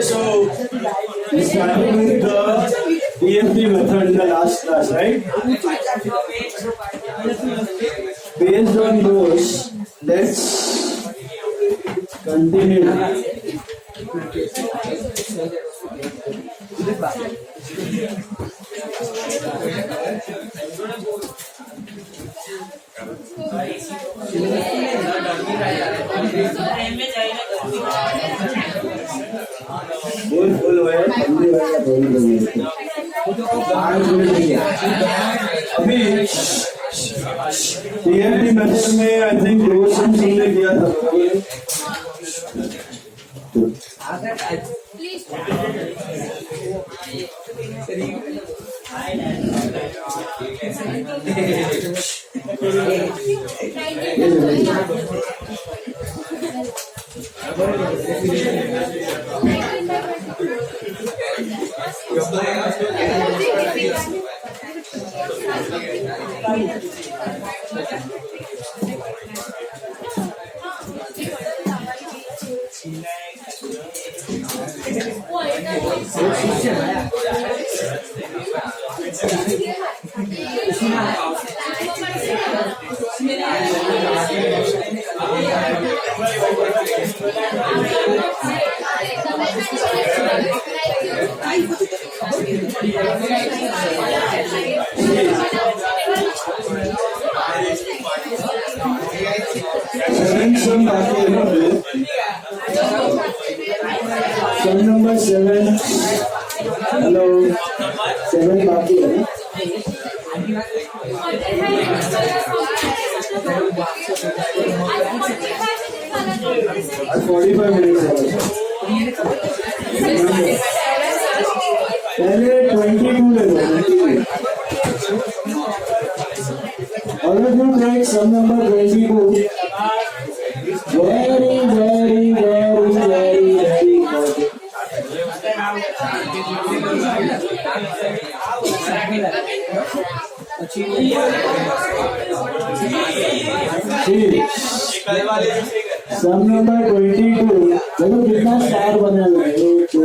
So we started with the PFD method in the last class, right? Based on those, let's continue. Full अभी PFD method में I think Roshan Singh ने किया था। Sum number 7. Hello. 7 बाकी है। 45 minutes पहले 22 ले लो। All of you take sum number 22. Very sum number 22 देखो कितना स्टार बना हुआ है। 1 2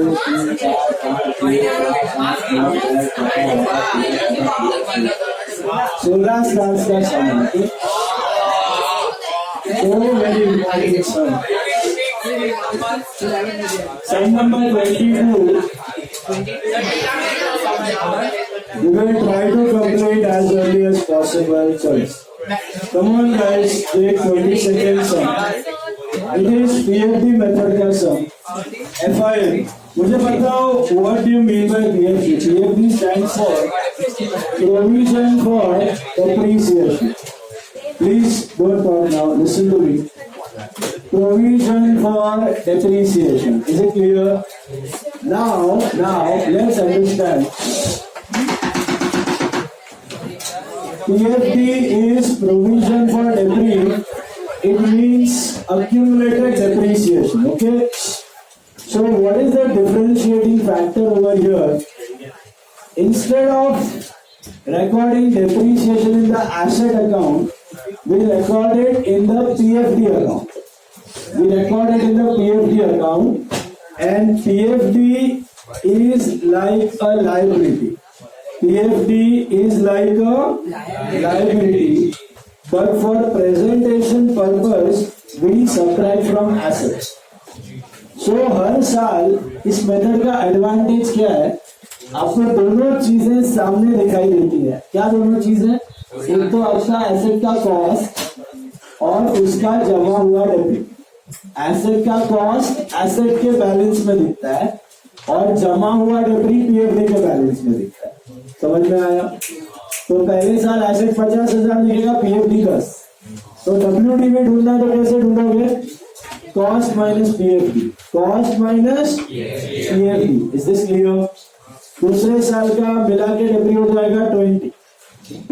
3 4 5 16 स्टार्स का सम है। Very important sum. Sum number 22 we will try to complete as early as possible. Come on guys, take 20 seconds sum. It is PFD method का sum. FIM. मुझे बताओ what do you mean by PFD? PFD stands for provision for depreciation. Please don't talk now. Listen to me. Provision for depreciation. Is it clear? Now let's understand. PFD is provision for debris. It means accumulated depreciation. Okay. So what is the differentiating factor over here? Instead of recording depreciation in the asset account, we record it in the PFD account. And PFD is like a liability. PFD is like a liability, but for presentation purpose we subtract from assets. So हर साल इस method का advantage क्या है? आपको दोनों चीजें सामने दिखाई देती है। क्या दोनों चीजें? एक तो आपका एसेट का कॉस्ट और उसका जमा हुआ डेबिट। एसेट का कॉस्ट एसेट के बैलेंस में दिखता है और जमा हुआ डेबिट PFD के बैलेंस में दिखता है। समझ में आया? तो पहले साल एसेट 50,000 दिखेगा, PFD 10। तो WDV ढूंढना है तो कैसे ढूंढोगे? Cost minus PFD, cost minus PFD। Is this clear? दूसरे साल का मिला के डेब्री हो जाएगा 20।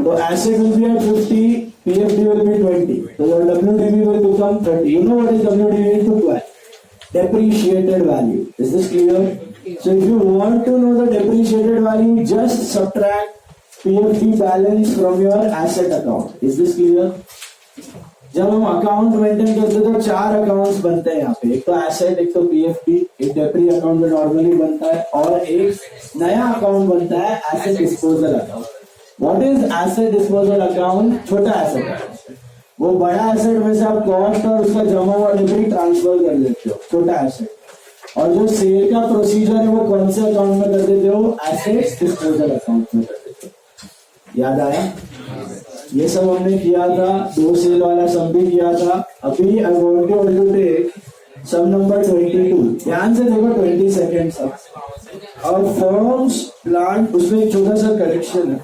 तो asset will be at 50, PFD will be 20. So your WDV will become 30. You know what is WDV to what? Depreciated value. Is this clear? So if you want to know the depreciated value, just subtract PFD balance from your asset account. Is this clear? जब हम account maintain करते हैं तो 4 accounts बनते हैं यहाँ पे. एक तो एसेट, एक तो PFD, एक डेप्री अकाउंट जो नॉर्मली बनता है, और एक नया अकाउंट बनता है asset disposal account. What is asset disposal account? छोटा एसेट. वो बड़ा एसेट में से आप कॉस्ट और उसका जमा हुआ डेप्री ट्रांसफर कर देते हो, छोटा एसेट. और जो सेल का प्रोसीजर है वो कौन से अकाउंट में कर देते हो? एसेट डिस्पोजल अकाउंट में कर देते हो. याद आया? ये सब हमने किया था. 2 सेल वाला सम भी किया था. अभी I want to take sum number 22. ध्यान से देखो 20 सेकेंड तक. और फॉर्म्स प्लांट, उसमें एक छोटा सा करेक्शन है.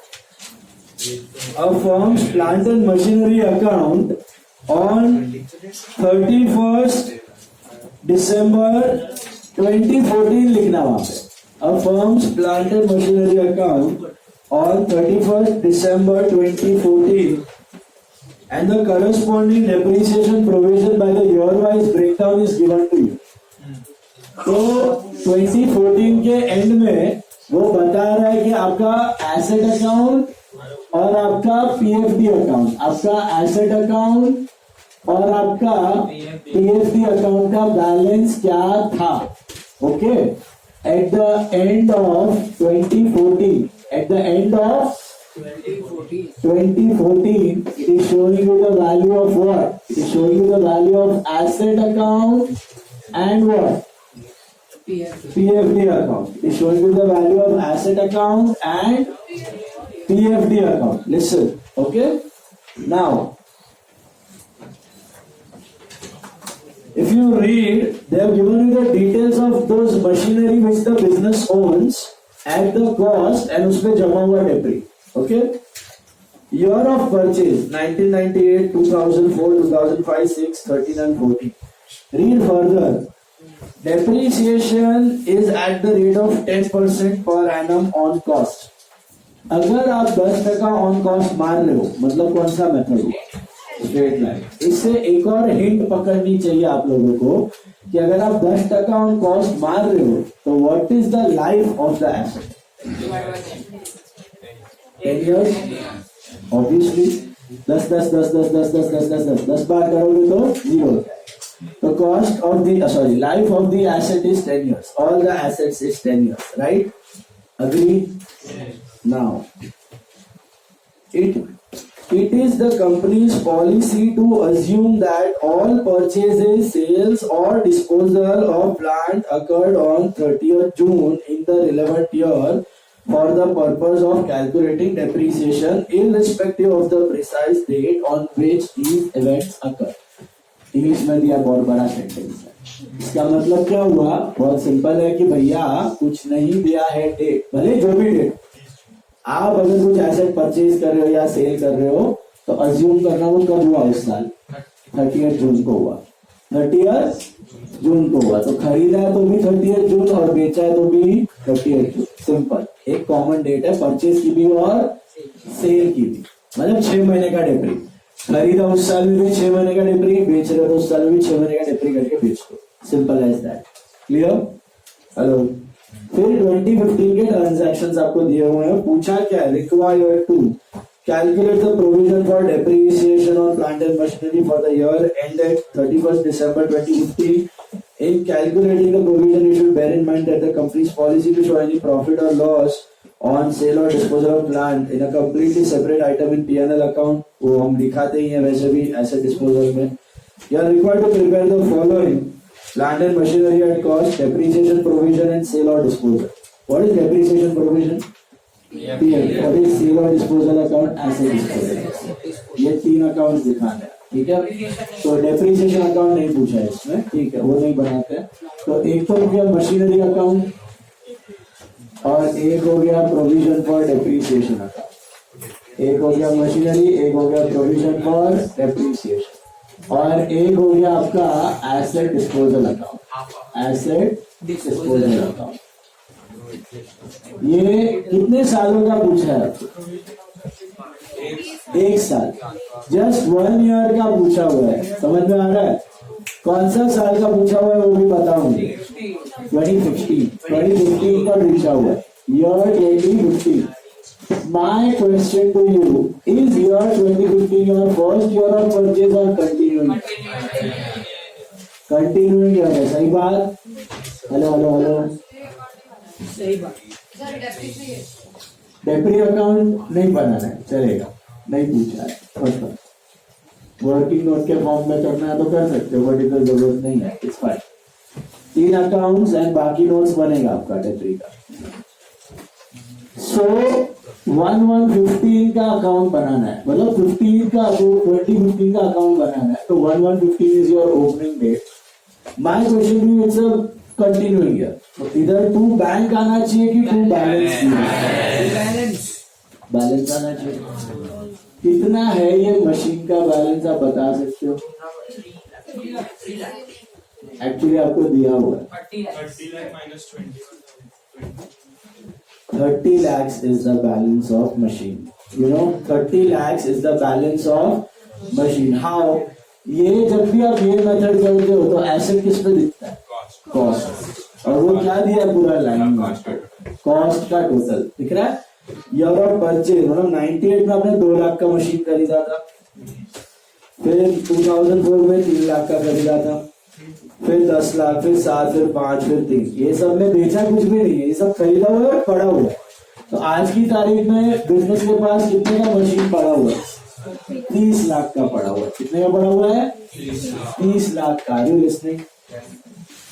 A firm's plant and machinery account on 31st December 2014 लिखना वहां पे. A firm's plant and machinery account on 31st December 2014 and the corresponding depreciation provision by the year-wise breakdown is given to you. तो 2014 के and में वो बता रहा है कि आपका एसेट अकाउंट और आपका PFD अकाउंट, आपका एसेट अकाउंट और आपका PFD अकाउंट का बैलेंस क्या था. Okay, at the end of 2014, at the end of 2014, it is showing you the value of what? It is showing you the value of asset account and what? PFD account. It is showing you the value of asset account and PFD account. Listen, okay? Now, if you read, they have given you the details of those machinery which the business owns at the cost and उसमें जमा हुआ डेप्री. Okay? Year of purchase 1998, 2004, 2005, 6, 13 and 14. Read further. Depreciation is at the rate of 10% per annum on cost. अगर आप 10% on cost मार रहे हो, मतलब कौन सा मेथड हुआ? Straight line. इससे एक और हिंट पकड़नी चाहिए आप लोगों को कि अगर आप 10% ऑन कॉस्ट मार रहे हो तो what is the life of the asset? 10 years. Obviously 10 बार करोगे तो 0. तो cost of the life of the asset is 10 years. All the assets is 10 years, right? Agree? Now, it is the company's policy to assume that all purchases, sales or disposal of plant occurred on 30th June in the relevant year for the purpose of calculating depreciation irrespective of the precise date on which these events occur. English में दिया बहुत बड़ा sentence है. इसका मतलब क्या हुआ? बहुत सिंपल है कि भैया कुछ नहीं दिया है डेट, भले जो भी डेट. आप अगर कुछ एसेट परचेज कर रहे हो या सेल कर रहे हो तो अज्यूम करना वो कब हुआ उस साल? 30th जून को हुआ. 30th जून को हुआ. तो खरीदा है तो भी 30th जून और बेचा है तो भी 30th जून. सिंपल. एक कॉमन डेट है परचेज की भी और सेल की भी. मतलब 6 महीने का डेप्री. खरीदा उस साल में भी 6 महीने का डेप्री, बेच रहे हो तो उस साल में भी 6 महीने का डेप्री करके बेच दो. Simple as that. Clear? Hello. फिर 2015 के ट्रांजैक्शंस आपको दिए हुए हैं. पूछा क्या है? Required to calculate the provision for depreciation on plant and machinery for the year ended 31st December 2015. In calculating the provision, you should bear in mind that the company's policy to show any profit or loss on sale or disposal of plant in a completely separate item in P&L account. वो हम दिखाते ही हैं वैसे भी asset disposal में. You are required to prepare the following: plant and machinery at cost, depreciation provision and sale or disposal. What is depreciation provision? PL. What is sale or disposal account? Asset disposal. ये 3 account दिखाने हैं. ठीक है. तो depreciation account नहीं पूछा है इसमें. ठीक है, वो नहीं बनाते हैं. तो एक तो हो गया मशीनरी अकाउंट और एक हो गया प्रोविजन फॉर डेप्रिसिएशन अकाउंट. एक हो गया मशीनरी, एक हो गया प्रोविजन फॉर डेप्रिसिएशन और एक हो गया आपका asset disposal account. Asset disposal account. ये कितने सालों का पूछा है? 1 साल. जस्ट 1 ईयर का पूछा हुआ है. समझ में आ रहा है? कौन सा साल का पूछा हुआ है वो भी बताऊंगी. 2015 का पूछा हुआ है. Year 2015. My question to you is your 2015 your first year of purchase or continuing? Continuing year है, सही बात? हेलो हेलो हेलो, सही बात। डेप्री अकाउंट नहीं बनाना है, चलेगा, नहीं पूछा है। वर्किंग नोट के फॉर्म में करना है तो कर सकते हो, बट इधर जरूरत नहीं है, इट्स फाइन। 3 अकाउंट्स एंड बाकी नोट्स बनेगा आपका डेप्री का। सो 1115 का अकाउंट बनाना है, मतलब 15 का 2015 का अकाउंट बनाना है, तो 1115 is your opening date. My question two it's a continuing year, तो इधर टू बैंक आना चाहिए कि टू बैलेंस? बैलेंस आना चाहिए। कितना है ये मशीन का बैलेंस आप बता सकते हो? एक्चुअली आपको दिया हुआ है 30 lakhs is the balance of machine. You know, 30 lakhs is the balance of machine. How? ये जब भी आप ये मेथड करते हो तो एसेट किस पे दिखता है? कॉस्ट। और वो क्या दिया पूरा लाइन में? कॉस्ट का टोटल दिख रहा है। ईयर ऑफ परचेज मतलब 98 में आपने 2 लाख का मशीन खरीदा था, फिर 2004 में 3 लाख का खरीदा था, फिर 10 लाख, फिर 7, फिर 5, फिर 3। ये सब में बेचा कुछ भी नहीं है, ये सब खरीदा हुआ है, पड़ा हुआ है। तो आज की तारीख में बिजनेस के पास कितने का मशीन पड़ा हुआ है? 30 लाख का पड़ा हुआ है। कितने का पड़ा हुआ है? 30 लाख का। जो लिस्निंग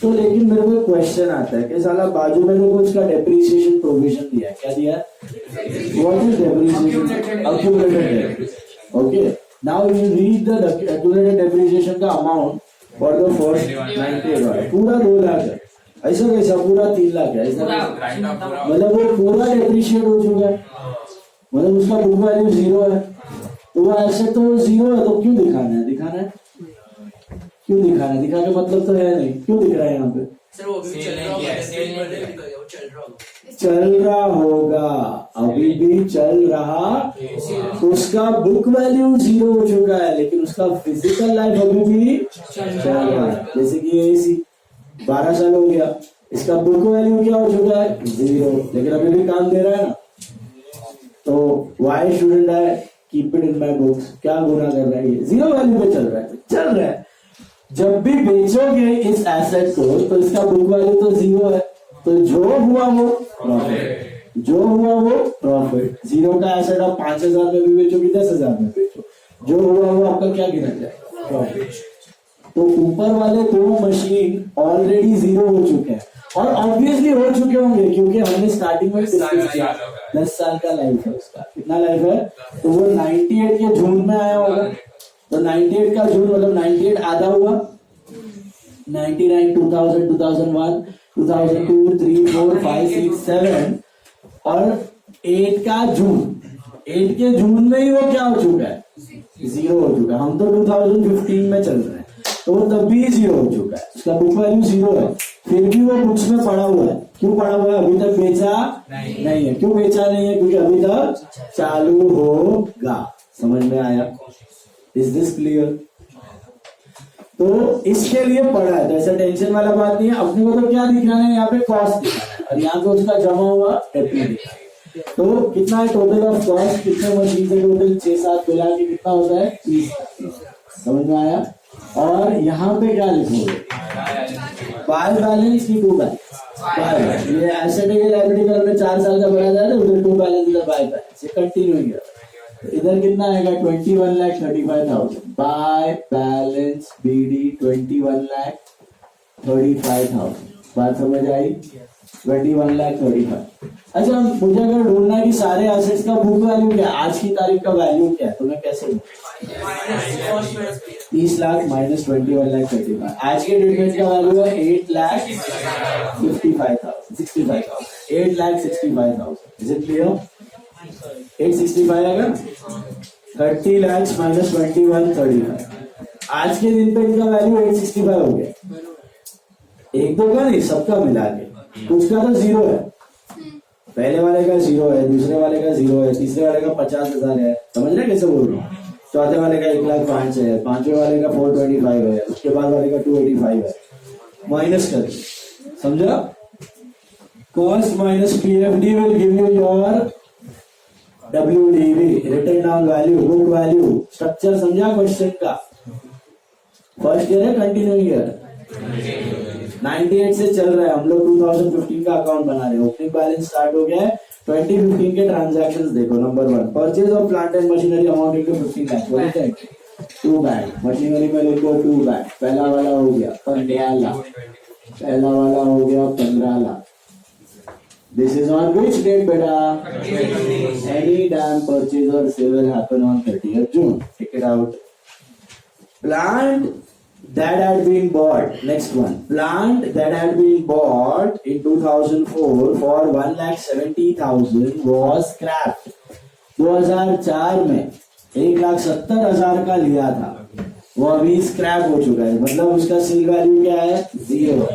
तो लेकिन मेरे को क्वेश्चन आता है कि साला बाजू में देखो उसका डेप्रिसिएशन प्रोविजन दिया है, क्या दिया है? What is depreciation? Accumulated date. Okay, now you read the accumulated depreciation का अमाउंट फॉर द फर्स्ट 98 पूरा 2 लाख है। ऐसा कैसा? पूरा 3 लाख है, ऐसा मतलब वो पूरा डेप्रिशिएट हो चुका है, मतलब उसका बुक वैल्यू 0 है। तो वो ऐसे तो 0 है, तो क्यों दिखाना है? दिखाना है क्यों दिखाना है? दिखा के मतलब तो है नहीं, क्यों दिख रहा है यहाँ पे? चल रहा होगा, अभी भी चल रहा, उसका बुक वैल्यू 0 हो चुका है, लेकिन उसका फिजिकल लाइफ अभी भी चल रहा है। जैसे कि एसी 12 साल हो गया, इसका बुक वैल्यू क्या हो चुका है? 0, लेकिन अभी भी काम दे रहा है ना। तो why shouldn't I keep it in my books? क्या गुना कर रहा है ये? 0 वैल्यू पे चल रहा है, चल रहा है। जब भी बेचोगे इस एसेट को तो इसका बुक वैल्यू तो 0 है, तो जो हुआ वो प्रॉफिट, जो हुआ वो प्रॉफिट। 0 का एसेट आप 5,000 में भी बेचो कि 10,000 में बेचो, जो हुआ वो आपका क्या गिना जाए? प्रॉफिट। तो ऊपर वाले 2 मशीन ऑलरेडी 0 हो चुके हैं, और ऑब्वियसली हो चुके होंगे क्योंकि हमने स्टार्टिंग में डिस्कस किया 10 साल का लाइफ है उसका। कितना लाइफ है? तो वो 98 के जून में आया होगा, तो 98 का जून मतलब 98 आधा हुआ, 99, 2000, 2001, 2002, 3, 4, 5, 6, 7 और 8 का जून। 8 के जून में ही वो क्या हो चुका है? 0 हो चुका है। हम तो 2015 में चल रहे हैं, तो वो तब भी 0 हो चुका है, उसका बुक वैल्यू 0 है, फिर भी वो बुक्स में पड़ा हुआ है। क्यों पड़ा हुआ है? अभी तक बेचा नहीं है। क्यों बेचा नहीं है? क्योंकि अभी तक चालू होगा। समझ में आया? Is this clear? तो इसके लिए पड़ा है, तो ऐसा टेंशन वाला बात नहीं है। अपने को तो क्या दिखाना है? यहाँ पे कॉस्ट दिखाना है, और यहाँ पे उसका जमा हुआ डेप्री दिखाना है। तो कितना है टोटल ऑफ कॉस्ट? कितने मशीन से टोटल 6-7 मिला के कितना होता है? 30। समझ में आया? और यहाँ पे क्या लिखोगे? बाय बैलेंस की टू बैलेंस? ये एसेट है, लायबिलिटी का हमने 4 साल का बढ़ा जाए, उधर टू बैलेंस, इधर बाय बैलेंस, ये कंटिन्यू गया। तो इधर कितना आएगा? 21,35,000 बाय बैलेंस बीडी 21,35,000। बात समझ आई? 21,35,000। अच्छा, मुझे अगर ढूंढना है कि सारे एसेट्स का बुक वैल्यू क्या है, आज की तारीख का वैल्यू क्या है, तो मैं कैसे 30 लाख माइनस 21,35,000। आज के डेट में इसका वैल्यू है 8,65,000। 8,65,000। Is it clear? 865 आएगा। 30 lakhs माइनस 21,35। आज के दिन पे इनका वैल्यू 865 हो गया। एक दो का नहीं, सबका मिला के। उसका तो 0 है, पहले वाले का 0 है, दूसरे वाले का 0 है, तीसरे वाले का 50,000 है। समझ रहे कैसे बोल रहा हूँ? चौथे वाले का 1,05,000 है, पांचवें वाले का 425 है, उसके बाद वाले का 285 है। माइनस कर, समझा? Cost minus PFD will give you your WDV return down value, book value, structure समझा क्वेश्चन का? फर्स्ट ईयर है कंटिन्यूइंग ईयर? 98 से चल रहा है, हम लोग 2015 का अकाउंट बना रहे हैं, ओपनिंग बैलेंस स्टार्ट हो गया है। 2015 के ट्रांजैक्शंस देखो। Number 1 purchase of plant and machinery amounting to 15 lakh, what is that? 2 बैग मशीनरी में लिखो 2 बैग। पहला वाला हो गया 15 लाख, पहला वाला हो गया 15 lakh. This is on which date, beta? Any damn purchase or sale will happen on 30th June. Take it out. Plant that had been bought. Next one. Plant that had been bought in 2004 for 1,70,000 was scrapped. 2004 में 1,70,000 का लिया था, वो अभी scrap हो चुका है। मतलब उसका सेल वैल्यू क्या है? 0।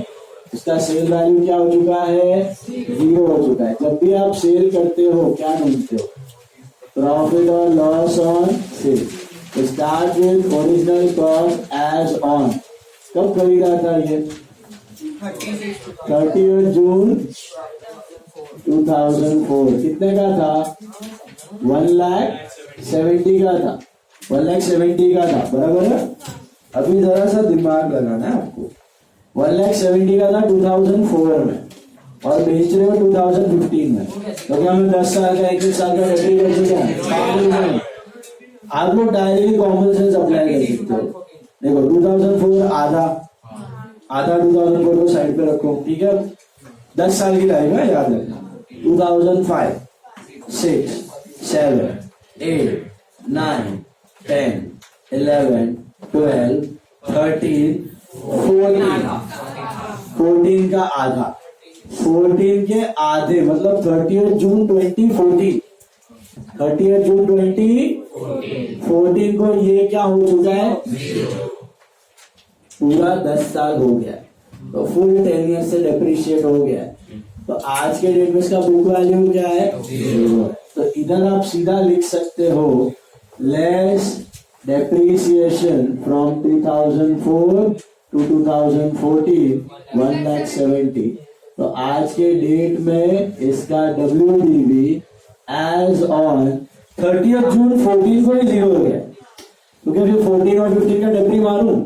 उसका सेल वैल्यू क्या हो चुका है? 0 हो चुका है। जब भी आप सेल करते हो क्या ढूंढते हो? प्रॉफिट और loss on sale. Start with original cost as on. कब खरीदा था ये? 30 जून 2004। कितने का था? 1,70,000 का था। 1,70,000 का था, बराबर है? अभी जरा सा दिमाग लगाना है आपको। 1,70,000 का था 2004 में और बेच रहे हो 2015 में, तो क्या हमें 10 साल का 21 साल का डेप्री कर चुके हैं? आप लोग डायरेक्टली कॉमन सेंस अप्लाई कर सकते हो। देखो 2004 आधा 2004 को साइड पे रखो, ठीक है? 10 साल की लाइफ है, याद रखना। 2005, 6, 7, 8, 9, 10, 11, 12, 13, 14 का आधा, 14 के आधे मतलब 30 जून 2014। 30 जून 2014 को ये क्या हो चुका है? पूरा 10 साल हो गया, तो फुल 10 ईयर से डेप्रिशिएट हो गया। तो आज के डेट में इसका बुक वैल्यू क्या है? 0। तो इधर आप सीधा लिख सकते हो लेस डेप्रिसिएशन फ्रॉम 2004 to 2014 1,70,000। तो आज के डेट में इसका WDV एज ऑन 30 जून 14 को ही 0 हो गया। तो क्या फिर 14 और 15 का डेप्री मारूं?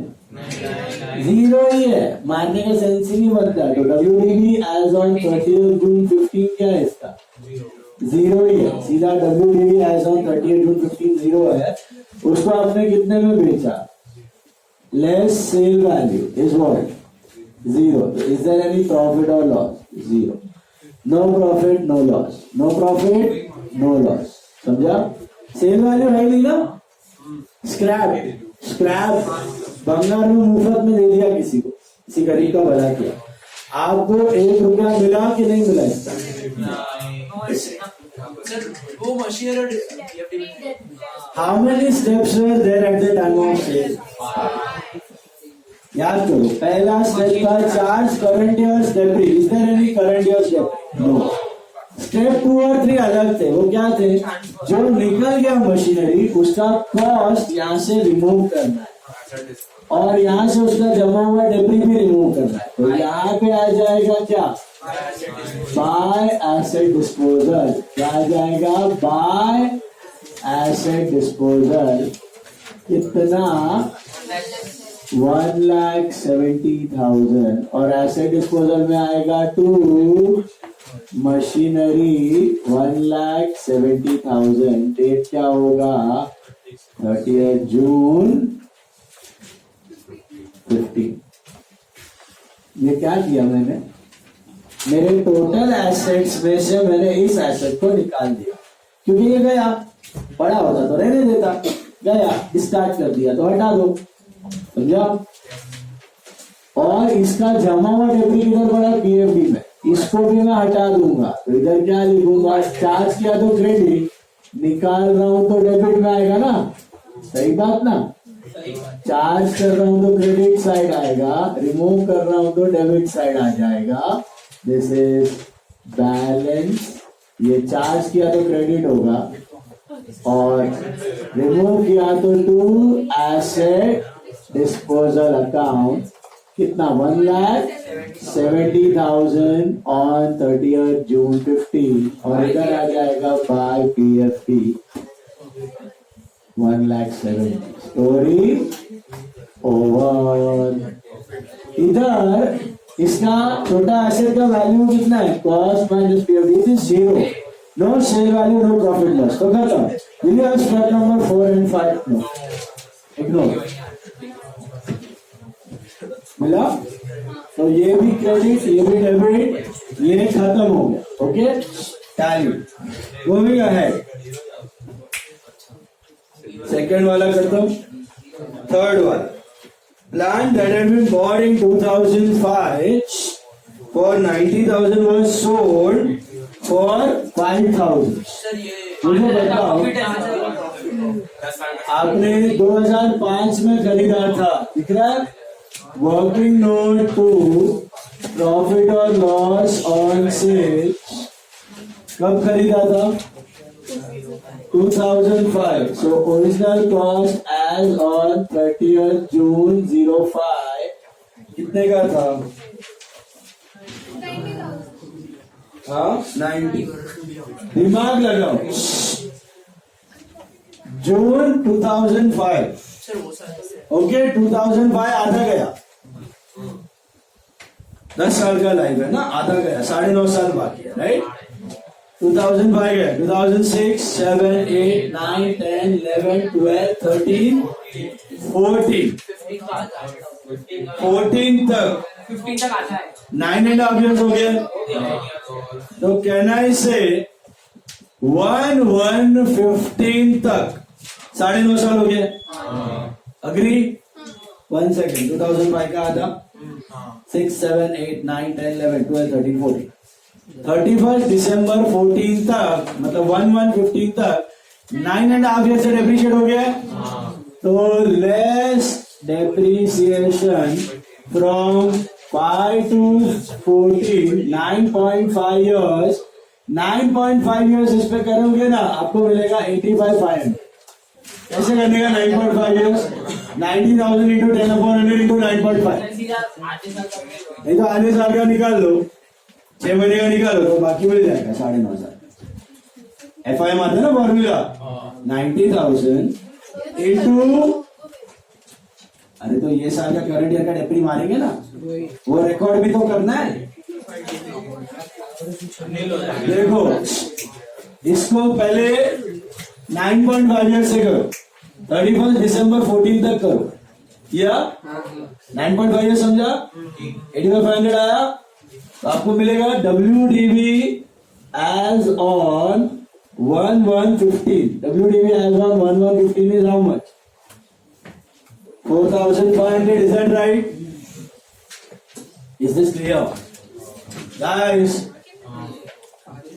0 ही है, मारने का सेंस ही नहीं बनता। तो WDV एज ऑन 30 जून 15 क्या है इसका? 0 ही है। सीधा WDV एज ऑन 30 जून 15 0 है। उसको आपने कितने में बेचा? Less sale value is what? 0. So is there any profit or loss? 0. No profit, no loss. No profit, no loss. समझा? सेल वैल्यू है नहीं ना? स्क्रैप बंगाल में मुफ्त में दे दिया किसी को, किसी गरीब का भला किया। आपको 1 रुपया मिला कि नहीं मिला इसका? वो machinery How many steps were there at the time of sale? याद करो, पहला स्टेप था charge current year's depre. Is there any current year's depre? No. Step 2 और 3 अलग थे। वो क्या थे? जो निकल गया मशीनरी उसका कॉस्ट यहाँ से रिमूव करना है और यहाँ से उसका जमा हुआ डेप्री भी रिमूव करना है। तो यहाँ पे आ जाएगा क्या? Bye asset disposal. क्या आ जाएगा? Bye asset disposal. कितना? 1,70,000। और एसेट डिस्पोजल में आएगा 2 मशीनरी 1,70,000। डेट क्या होगा? 30 जून 15। ये क्या किया मैंने? मेरे टोटल एसेट्स में से मैंने इस एसेट को निकाल दिया, क्योंकि ये गया, बड़ा होता तो रहने देता, गया डिस्कार्ड कर दिया तो हटा दो, समझा? और इसका जमा हुआ डेब्री किधर पड़ा? PFD में। इसको भी मैं हटा दूंगा, तो इधर क्या लिखूंगा? चार्ज किया तो क्रेडिट, निकाल रहा हूं तो डेबिट में आएगा ना? सही बात ना? चार्ज कर रहा हूं तो क्रेडिट साइड आएगा, रिमूव कर रहा हूं तो डेबिट साइड आ जाएगा। This is balance. ये चार्ज किया तो क्रेडिट होगा और रिमूव किया तो टू एसेट डिस्पोजल अकाउंट कितना 1,70,000 ऑन 30th June 15 और इधर आ जाएगा बाय PFD 1,70,000 स्टोरी ओवर। इधर इसका छोटा एसेट का वैल्यू कितना है cost minus PFD is 0 no share value no profit loss तो खत्म। Will you have step number 4 and 5 no ignore मिला। तो ये भी क्रेडिट ये भी डेबिट ये खत्म हो गया। Okay tally moving ahead second वाला करता हूं। थर्ड वाला plant that had been bought in 2005 for 90,000 was sold for 5,000। Sir ये मुझे बताओ आपने 2005 में खरीदा था दिख रहा है वर्किंग नोट टू प्रॉफिट और लॉस ऑन सेल कब खरीदा था 2005 so original cost as on 30th June 05 कितने का था हाँ 90 दिमाग लगाओ जून 2005 सर वो सर ओके 2005 आधा गया 10 साल का लाइफ है ना आधा गया 9.5 साल बाकी है राइट 2005 गया 2006 7 8 9 10 11 12 13 14 14 तक 15 तक आता है 9.5 years हो गए तो कैन आई से 1/115 तक 9.5 साल हो गए अग्री 1 सेकेंड 2005 का आधा 6 7 8 9 10 11 12 13 14 31st December 14 तक मतलब 1/115 तक 9.5 years से डेप्रिशिएट हो गया तो less depreciation from 5 to 14 9.5 years 9.5 years इस पे करोगे ना आपको मिलेगा 85,500 कैसे करने का 9.5 years 90,000 into 10/100 into 9.5 नहीं तो आधे साल का निकाल लो 6 महीने का निकालो तो बाकी मिल जाएगा 9,500 FIM आता है ना फॉर्मूला 90,000 into अरे तो ये साल का करंट ईयर का डेप्री मारेंगे ना वो रिकॉर्ड भी तो करना है देखो इसको पहले 9.5 years से करो 31st December 14 तक करो या 9.5 years समझा 85,500 आया तो आपको मिलेगा WDV as on 1/115 WDV as on 1/115 is how much 4,500 is that right is this clear guys